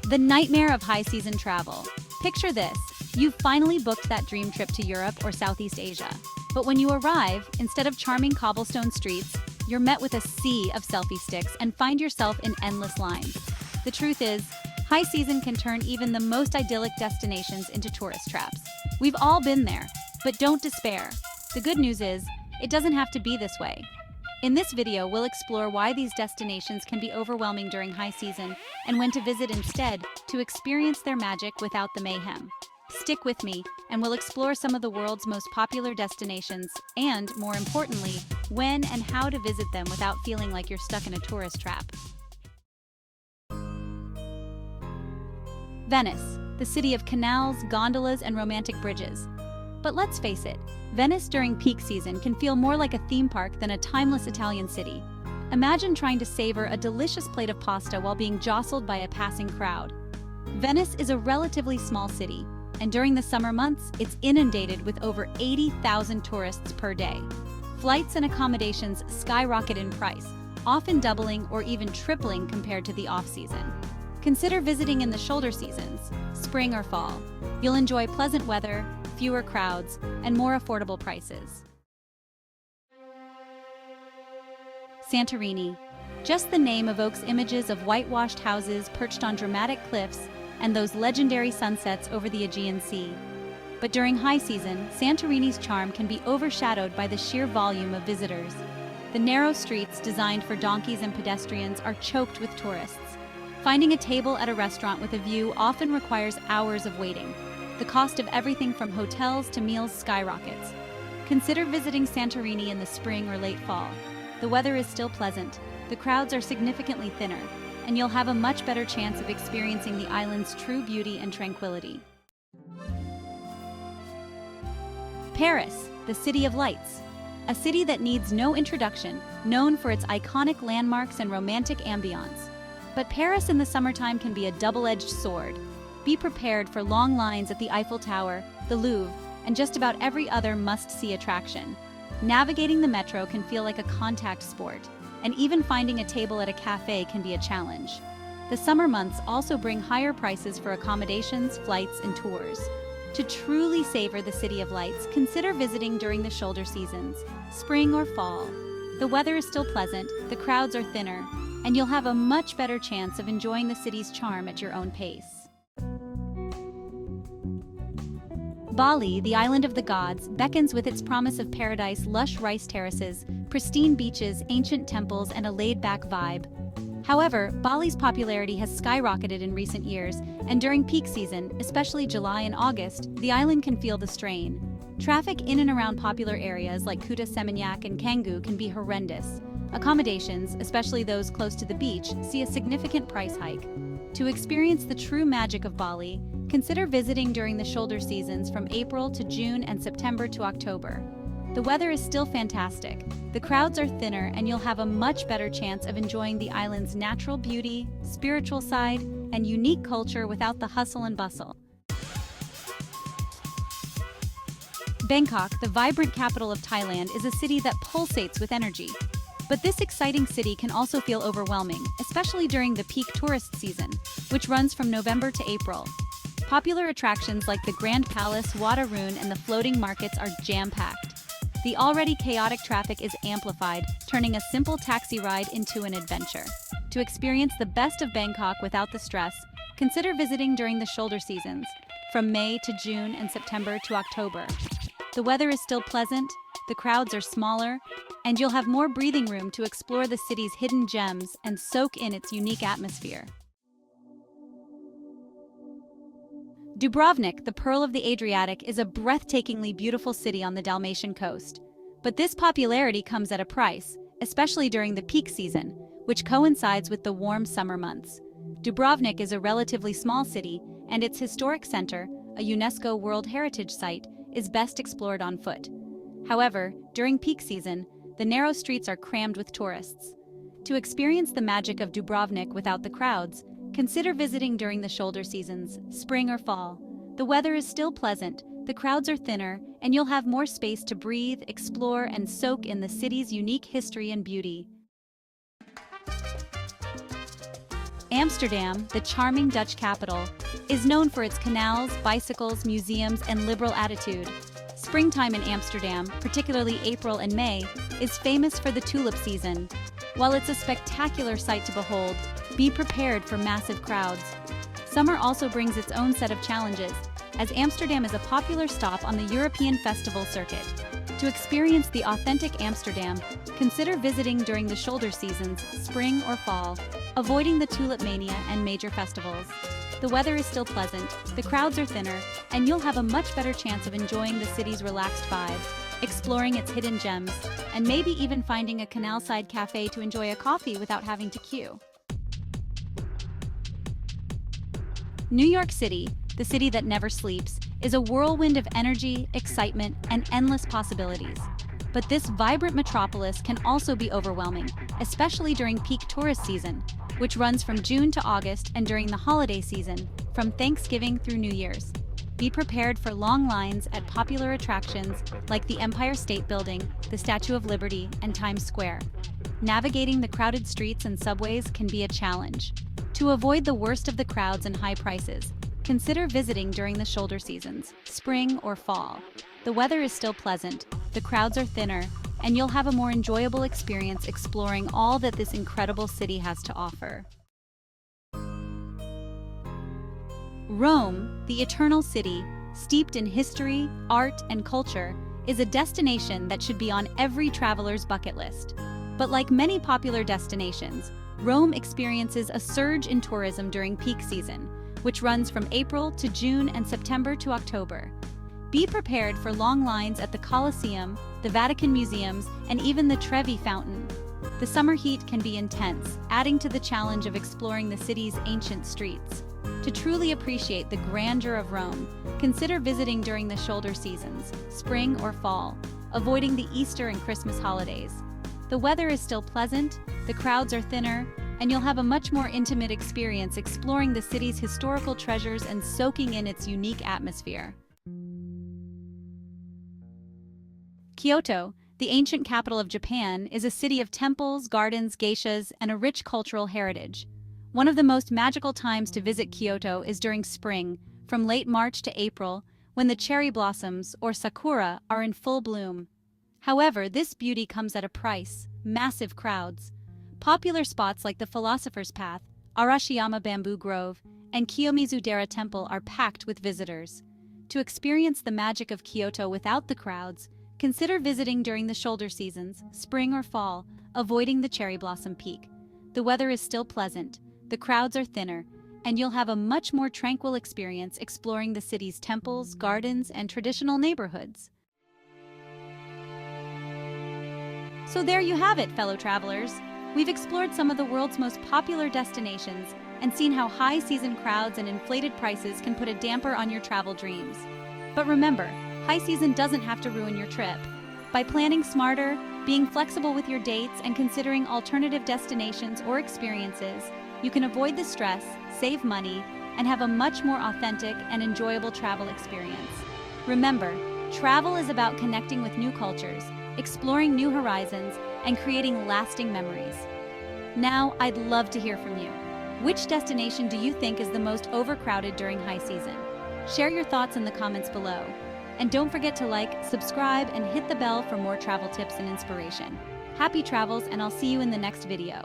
The nightmare of high-season travel. Picture this. You've finally booked that dream trip to Europe or Southeast Asia. But when you arrive, instead of charming cobblestone streets, you're met with a sea of selfie sticks and find yourself in endless lines. The truth is, high season can turn even the most idyllic destinations into tourist traps. We've all been there, but don't despair. The good news is, it doesn't have to be this way. In this video, we'll explore why these destinations can be overwhelming during high season and when to visit instead to experience their magic without the mayhem. Stick with me, and we'll explore some of the world's most popular destinations and, more importantly, when and how to visit them without feeling like you're stuck in a tourist trap. Venice, the city of canals, gondolas, and romantic bridges. But let's face it, Venice during peak season can feel more like a theme park than a timeless Italian city. Imagine trying to savor a delicious plate of pasta while being jostled by a passing crowd. Venice is a relatively small city, and during the summer months, it's inundated with over 80,000 tourists per day. Flights and accommodations skyrocket in price, often doubling or even tripling compared to the off-season. Consider visiting in the shoulder seasons, spring or fall. You'll enjoy pleasant weather, fewer crowds, and more affordable prices. Santorini. Just the name evokes images of whitewashed houses perched on dramatic cliffs and those legendary sunsets over the Aegean Sea. But during high season, Santorini's charm can be overshadowed by the sheer volume of visitors. The narrow streets designed for donkeys and pedestrians are choked with tourists. Finding a table at a restaurant with a view often requires hours of waiting. The cost of everything from hotels to meals skyrockets. Consider visiting Santorini in the spring or late fall. The weather is still pleasant, the crowds are significantly thinner, and you'll have a much better chance of experiencing the island's true beauty and tranquility. Paris, the city of lights. A city that needs no introduction, known for its iconic landmarks and romantic ambiance. But Paris in the summertime can be a double-edged sword. Be prepared for long lines at the Eiffel Tower, the Louvre, and just about every other must-see attraction. Navigating the metro can feel like a contact sport, and even finding a table at a cafe can be a challenge. The summer months also bring higher prices for accommodations, flights, and tours. To truly savor the City of Lights, consider visiting during the shoulder seasons, spring or fall. The weather is still pleasant, the crowds are thinner, and you'll have a much better chance of enjoying the city's charm at your own pace. Bali, the island of the gods, beckons with its promise of paradise, lush rice terraces, pristine beaches, ancient temples, and a laid-back vibe. However, Bali's popularity has skyrocketed in recent years, and during peak season, especially July and August, the island can feel the strain. Traffic in and around popular areas like Kuta Seminyak and Canggu can be horrendous. Accommodations, especially those close to the beach, see a significant price hike. To experience the true magic of Bali, consider visiting during the shoulder seasons from April to June and September to October. The weather is still fantastic, the crowds are thinner, and you'll have a much better chance of enjoying the island's natural beauty, spiritual side, and unique culture without the hustle and bustle. Bangkok, the vibrant capital of Thailand, is a city that pulsates with energy. But this exciting city can also feel overwhelming, especially during the peak tourist season, which runs from November to April. Popular attractions like the Grand Palace, Waterun, and the floating markets are jam-packed. The already chaotic traffic is amplified, turning a simple taxi ride into an adventure. To experience the best of Bangkok without the stress, consider visiting during the shoulder seasons, from May to June and September to October. The weather is still pleasant, the crowds are smaller, and you'll have more breathing room to explore the city's hidden gems and soak in its unique atmosphere. Dubrovnik, the Pearl of the Adriatic, is a breathtakingly beautiful city on the Dalmatian coast. But this popularity comes at a price, especially during the peak season, which coincides with the warm summer months. Dubrovnik is a relatively small city, and its historic center, a UNESCO World Heritage Site, is best explored on foot. However, during peak season, the narrow streets are crammed with tourists. To experience the magic of Dubrovnik without the crowds, consider visiting during the shoulder seasons, spring or fall. The weather is still pleasant, the crowds are thinner, and you'll have more space to breathe, explore, and soak in the city's unique history and beauty. Amsterdam, the charming Dutch capital, is known for its canals, bicycles, museums, and liberal attitude. Springtime in Amsterdam, particularly April and May, is famous for the tulip season. While it's a spectacular sight to behold, be prepared for massive crowds. Summer also brings its own set of challenges, as Amsterdam is a popular stop on the European festival circuit. To experience the authentic Amsterdam, consider visiting during the shoulder seasons, spring or fall, avoiding the tulip mania and major festivals. The weather is still pleasant, the crowds are thinner, and you'll have a much better chance of enjoying the city's relaxed vibe, exploring its hidden gems, and maybe even finding a canal-side cafe to enjoy a coffee without having to queue. New York City, the city that never sleeps, is a whirlwind of energy, excitement, and endless possibilities. But this vibrant metropolis can also be overwhelming, especially during peak tourist season, which runs from June to August, and during the holiday season, from Thanksgiving through New Year's. Be prepared for long lines at popular attractions like the Empire State Building, the Statue of Liberty, and Times Square. Navigating the crowded streets and subways can be a challenge. To avoid the worst of the crowds and high prices, consider visiting during the shoulder seasons, spring or fall. The weather is still pleasant, the crowds are thinner, and you'll have a more enjoyable experience exploring all that this incredible city has to offer. Rome, the eternal city, steeped in history, art, and culture, is a destination that should be on every traveler's bucket list. But like many popular destinations, Rome experiences a surge in tourism during peak season, which runs from April to June and September to October. Be prepared for long lines at the Colosseum, the Vatican museums, and even the Trevi Fountain. The summer heat can be intense, adding to the challenge of exploring the city's ancient streets. To truly appreciate the grandeur of Rome, consider visiting during the shoulder seasons, spring or fall, avoiding the Easter and Christmas holidays. The weather is still pleasant, the crowds are thinner, and you'll have a much more intimate experience exploring the city's historical treasures and soaking in its unique atmosphere. Kyoto, the ancient capital of Japan, is a city of temples, gardens, geishas, and a rich cultural heritage. One of the most magical times to visit Kyoto is during spring, from late March to April, when the cherry blossoms, or sakura, are in full bloom. However, this beauty comes at a price: massive crowds. Popular spots like the Philosopher's Path, Arashiyama Bamboo Grove, and Kiyomizu-dera Temple are packed with visitors. To experience the magic of Kyoto without the crowds, consider visiting during the shoulder seasons, spring or fall, avoiding the cherry blossom peak. The weather is still pleasant, the crowds are thinner, and you'll have a much more tranquil experience exploring the city's temples, gardens, and traditional neighborhoods. So there you have it, fellow travelers. We've explored some of the world's most popular destinations and seen how high season crowds and inflated prices can put a damper on your travel dreams. But remember, high season doesn't have to ruin your trip. By planning smarter, being flexible with your dates, and considering alternative destinations or experiences, you can avoid the stress, save money, and have a much more authentic and enjoyable travel experience. Remember, travel is about connecting with new cultures, exploring new horizons, and creating lasting memories. Now, I'd love to hear from you. Which destination do you think is the most overcrowded during high season? Share your thoughts in the comments below. And don't forget to like, subscribe, and hit the bell for more travel tips and inspiration. Happy travels, and I'll see you in the next video.